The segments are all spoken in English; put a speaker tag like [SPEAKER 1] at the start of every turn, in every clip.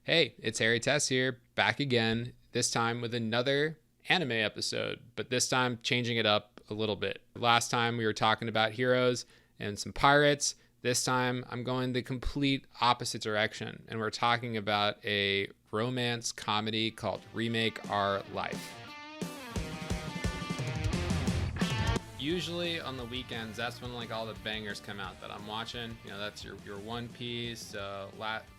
[SPEAKER 1] Hey, it's Harry Tess here, back again, this time with another anime episode, but this time changing it up a little bit. Last time we were talking about heroes and some pirates. This time I'm going the complete opposite direction, and we're talking about a romance comedy called Remake Our Life. Usually on the weekends, that's when like all the bangers come out that I'm watching. You know, that's your One Piece.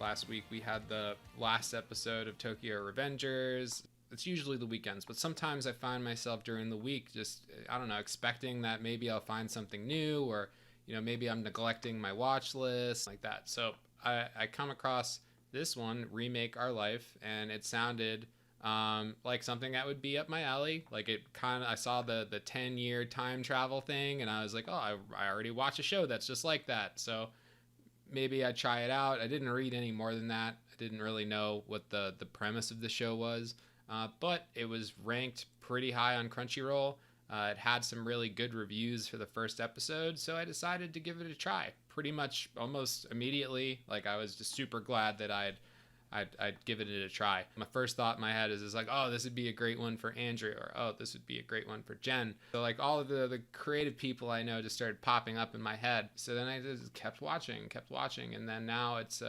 [SPEAKER 1] Last week we had the last episode of Tokyo Revengers. It's usually the weekends, but sometimes I find myself during the week just, I don't know, expecting that maybe I'll find something new, or, you know, maybe I'm neglecting my watch list like that. So I come across this one, Remake Our Life, and it sounded like something that would be up my alley. Like I saw the 10-year time travel thing, and I was like, oh, I already watched a show that's just like that, so maybe I'd try it out. I didn't read any more than that. I didn't really know what the premise of the show was, but it was ranked pretty high on Crunchyroll. It had some really good reviews for the first episode, so I decided to give it a try pretty much almost immediately. Like, I was just super glad that I'd give it a try. My first thought in my head is like, oh, this would be a great one for Andrew, or oh, this would be a great one for Jen. So like all of the creative people I know just started popping up in my head. So then I just kept watching, and then now it's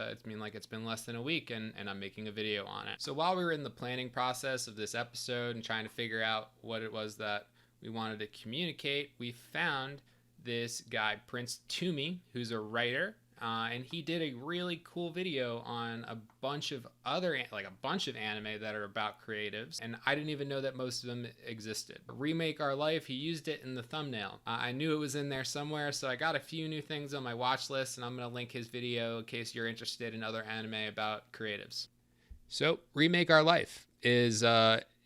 [SPEAKER 1] been less than a week, and I'm making a video on it. So while we were in the planning process of this episode and trying to figure out what it was that we wanted to communicate, we found this guy, Prince Toomey, who's a writer. And he did a really cool video on a bunch of anime that are about creatives, and I didn't even know that most of them existed. Remake Our Life, he used it in the thumbnail. I knew it was in there somewhere, so I got a few new things on my watch list, and I'm going to link his video in case you're interested in other anime about creatives. So Remake Our Life is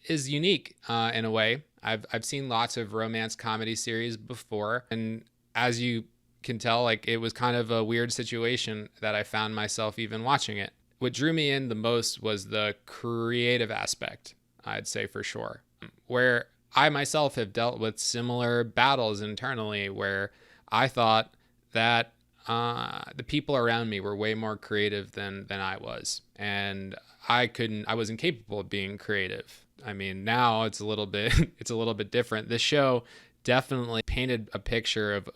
[SPEAKER 1] unique in a way. I've seen lots of romance comedy series before, and as you can tell, like, it was kind of a weird situation that I found myself even watching it. What drew me in the most was the creative aspect, I'd say, for sure, where I myself have dealt with similar battles internally where I thought that the people around me were way more creative than I was, and I wasn't capable of being creative. I mean, now it's a little bit different. The show definitely painted a picture of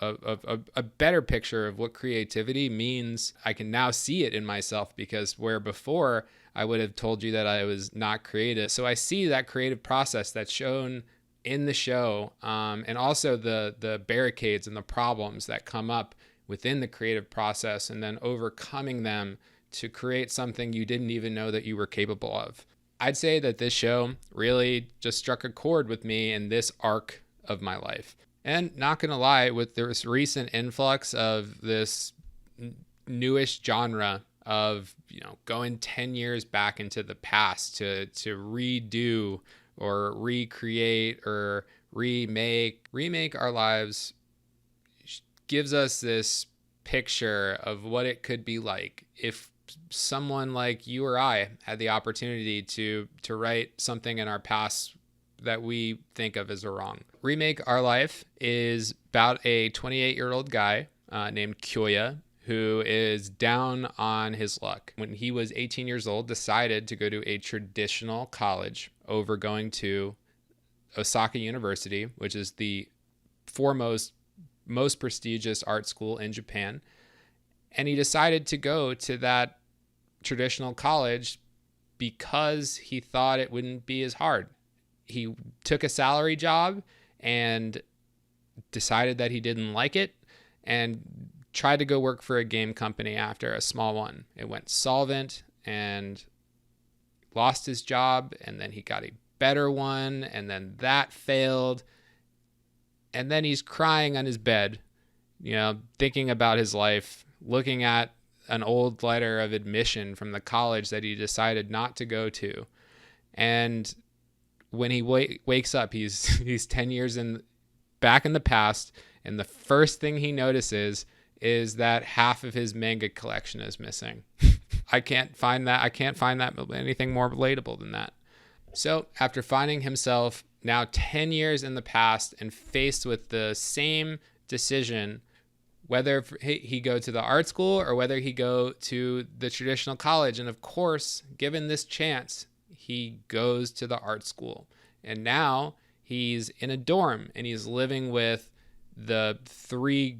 [SPEAKER 1] a better picture of what creativity means. I can now see it in myself, because where before I would have told you that I was not creative. So I see that creative process that's shown in the show, and also the barricades and the problems that come up within the creative process, and then overcoming them to create something you didn't even know that you were capable of. I'd say that this show really just struck a chord with me in this arc of my life. And not gonna lie, with this recent influx of this newish genre of, you know, going 10 years back into the past to redo or recreate or remake our lives, gives us this picture of what it could be like if someone like you or I had the opportunity to write something in our past that we think of as wrong. Remake Our Life is about a 28-year-old guy named Kyoya, who is down on his luck. When he was 18 years old, decided to go to a traditional college over going to Osaka University, which is the foremost, most prestigious art school in Japan. And he decided to go to that traditional college because he thought it wouldn't be as hard. He took a salary job and decided that he didn't like it, and tried to go work for a game company after, a small one. It went solvent and lost his job, and then he got a better one, and then that failed. And then he's crying on his bed, you know, thinking about his life, looking at an old letter of admission from the college that he decided not to go to. And when he wakes up, he's 10 years back in the past, and the first thing he notices is that half of his manga collection is missing. I can't find that anything more relatable than that. So after finding himself now 10 years in the past and faced with the same decision whether he go to the art school or whether he go to the traditional college. And of course, given this chance, he goes to the art school. And now he's in a dorm and he's living with the 3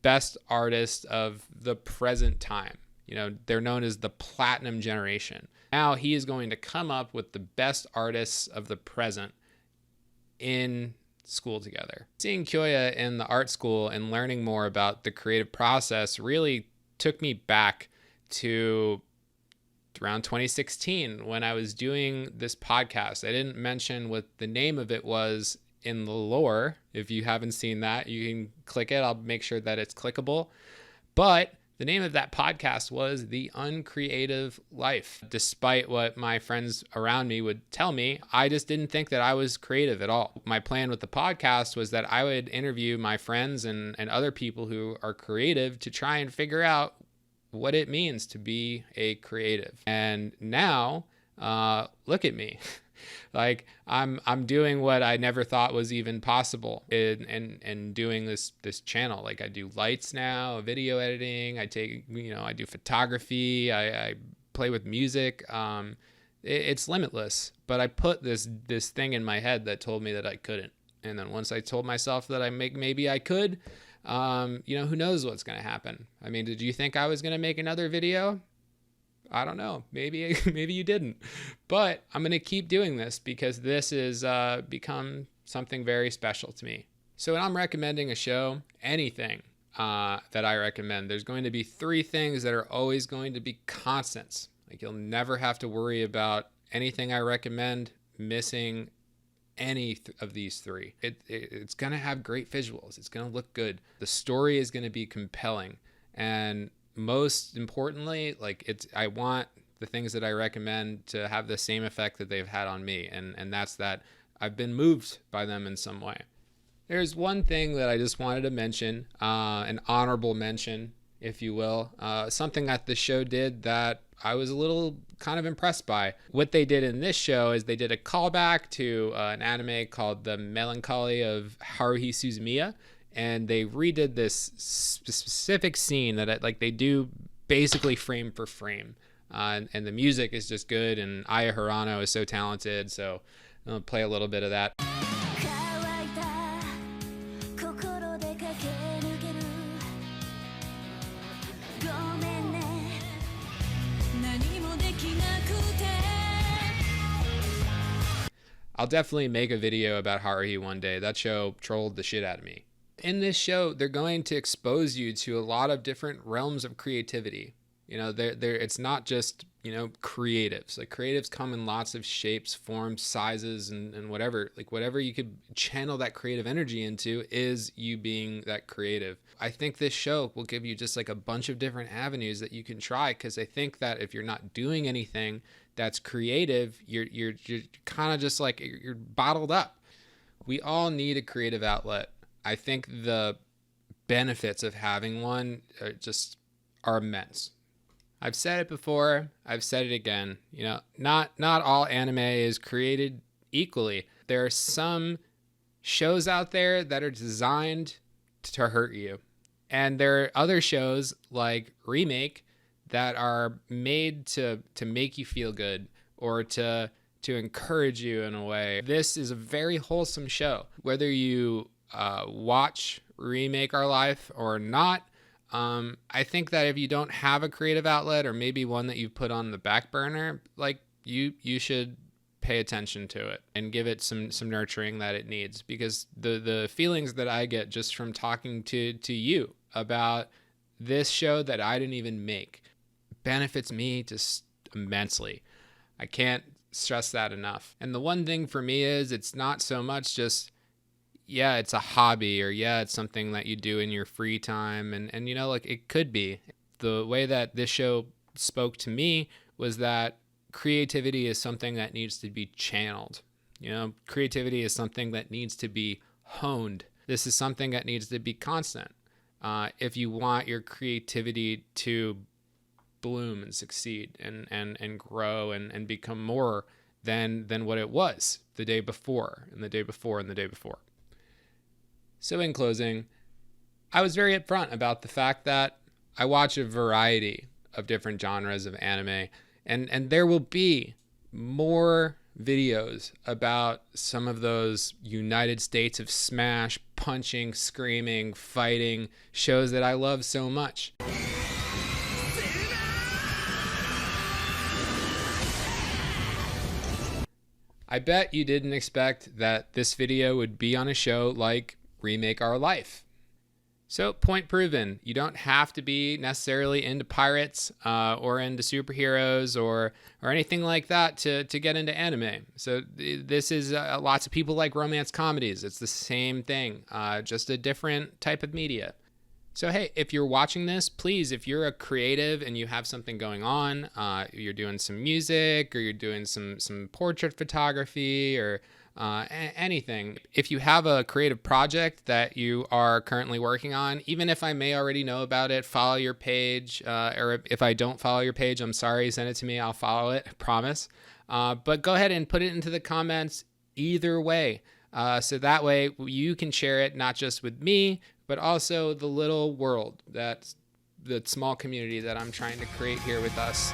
[SPEAKER 1] best artists of the present time. You know, they're known as the platinum generation. Now he is going to come up with the best artists of the present in school together. Seeing Kyoya in the art school and learning more about the creative process really took me back to around 2016 when I was doing this podcast. I didn't mention what the name of it was in the lore. If you haven't seen that, you can click it. I'll make sure that it's clickable. But the name of that podcast was The Uncreative Life. Despite what my friends around me would tell me, I just didn't think that I was creative at all. My plan with the podcast was that I would interview my friends and other people who are creative to try and figure out what it means to be a creative. And now, look at me. Like I'm doing what I never thought was even possible in doing this channel. Like I do lights now, video editing. I do photography. I play with music. It's limitless. But I put this thing in my head that told me that I couldn't. And then once I told myself that maybe I could, who knows what's going to happen? I mean, did you think I was going to make another video? I don't know. Maybe you didn't. But I'm going to keep doing this because this has become something very special to me. So when I'm recommending a show, anything that I recommend, there's going to be 3 things that are always going to be constants. Like you'll never have to worry about anything I recommend missing any of these 3. It's going to have great visuals. It's going to look good. The story is going to be compelling. And most importantly, I want the things that I recommend to have the same effect that they've had on me. And that's that I've been moved by them in some way. There's one thing that I just wanted to mention, an honorable mention, if you will, something that the show did that I was a little kind of impressed by. What they did in this show is they did a callback to an anime called The Melancholy of Haruhi Suzumiya. And they redid this specific scene that they do basically frame for frame. And the music is just good. And Aya Hirano is so talented. So I'll play a little bit of that. I'll definitely make a video about Haruhi one day. That show trolled the shit out of me. In this show, they're going to expose you to a lot of different realms of creativity. You know, it's not just, creatives. Like creatives come in lots of shapes, forms, sizes, and whatever. Like whatever you could channel that creative energy into is you being that creative. I think this show will give you just like a bunch of different avenues that you can try, because I think that if you're not doing anything that's creative, you're kind of just like you're bottled up. We all need a creative outlet. I think the benefits of having one are immense. I've said it before, I've said it again. Not all anime is created equally. There are some shows out there that are designed to hurt you. And there are other shows like Remake that are made to make you feel good or to encourage you in a way. This is a very wholesome show. Whether you watch Remake Our Life or not, I think that if you don't have a creative outlet, or maybe one that you've put on the back burner, you should pay attention to it and give it some nurturing that it needs, because the feelings that I get just from talking to you about this show that I didn't even make benefits me just immensely. I can't stress that enough. And the one thing for me is it's not so much just, yeah, it's a hobby, or yeah, it's something that you do in your free time. And it could be. The way that this show spoke to me was that creativity is something that needs to be channeled. Creativity is something that needs to be honed. This is something that needs to be constant. If you want your creativity to bloom and succeed and grow and become more than what it was the day before and the day before and the day before. So in closing, I was very upfront about the fact that I watch a variety of different genres of anime, and there will be more videos about some of those United States of Smash, punching, screaming, fighting shows that I love so much. I bet you didn't expect that this video would be on a show like Remake Our Life. So, point proven. You don't have to be necessarily into pirates or into superheroes or anything like that to get into anime. So this is lots of people like romance comedies. It's the same thing, just a different type of media. So hey, if you're watching this, please, if you're a creative and you have something going on, you're doing some music or you're doing some portrait photography or anything. If you have a creative project that you are currently working on, even if I may already know about it, follow your page. Or if I don't follow your page, I'm sorry, send it to me. I'll follow it, I promise. But go ahead and put it into the comments either way. So that way you can share it not just with me, but also the little world, that small community that I'm trying to create here with us.